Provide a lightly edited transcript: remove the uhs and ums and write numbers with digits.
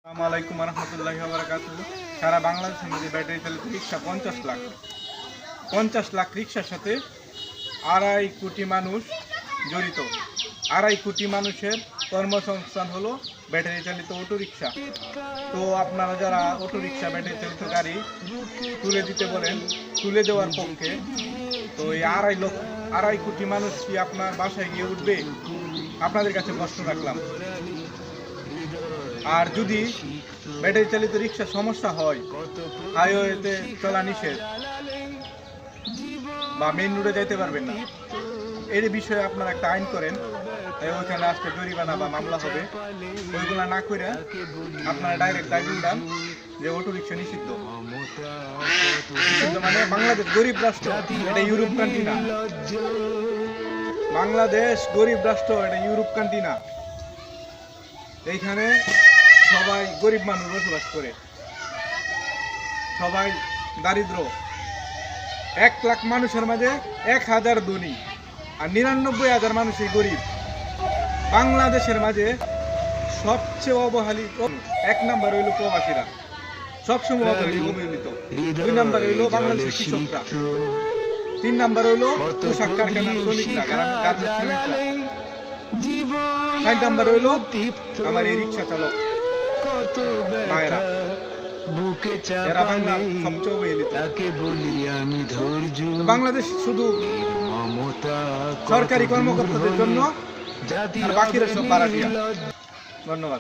আসসালামু আলাইকুম রহমতুল্লাহি ওয়া বারাকাতুহু। সারা বাংলাদেশের মধ্যে ব্যাটারি চালিত রিক্সা 50 লাখ রিক্সার সাথে 2.5 কোটি মানুষ জড়িত। 2.5 কোটি মানুষের কর্মসংস্থান হলো ব্যাটারি চালিত অটো রিক্সা। তো আপনারা যারা অটো রিক্সা ব্যাটারি চালিত গাড়ি তুলে দিতে বলেন, তুলে দেওয়ার পক্ষে, তো এই 2.5 কোটি মানুষ কি আপনার বাসায় গিয়ে উঠবে? আপনাদের কাছে প্রশ্ন রাখলাম। আর যদি ব্যাটারি চালিত রিক্সার সমস্যা হয়, হাইওয়েতে চলা নিষেধ বা মেইন রোডে যাইতে পারবেন না, এর বিষয়ে আপনারা একটা আইন করেন, ওইখানে আসতে জরিমানা বা মামলা হবে। ওইগুলো না করে আপনারা ডাইরেক্ট দাবি উঠান যে অটো রিক্সা নিষিদ্ধ। মানে বাংলাদেশ গরিব রাষ্ট্র, এটা ইউরোপ কান্ট্রি না। বাংলাদেশ গরিব রাষ্ট্র, এটা ইউরোপ কান্ট্রি না। এইখানে সবাই গরিব মানুষ বসবাস করে, সবাই দারিদ্র। 1 লাখ মানুষের মাঝে 1000 ধনী আর 99,000 মানুষই গরিব। বাংলাদেশের মাঝে সবচেয়ে অবহেলিত 1 নাম্বার হইল প্রবাসীরা, সবসময় অবহেলিত। 2 নাম্বার হইল বাংলাদেশের কৃষকরা, 3 নাম্বার হইল পোশাক কারখানার শ্রমিকরা, গার্মেন্টস শ্রমিকরা, 4 নাম্বার হইল আমার এই রিক্সা চালক ভাইরা। এরা বাংলা সবচেয়ে অবহেলিত। বাংলাদেশ শুধু সরকারি কর্মকর্তাদের জন্য, বাকিরা সব ভাড়াটিয়া। ধন্যবাদ।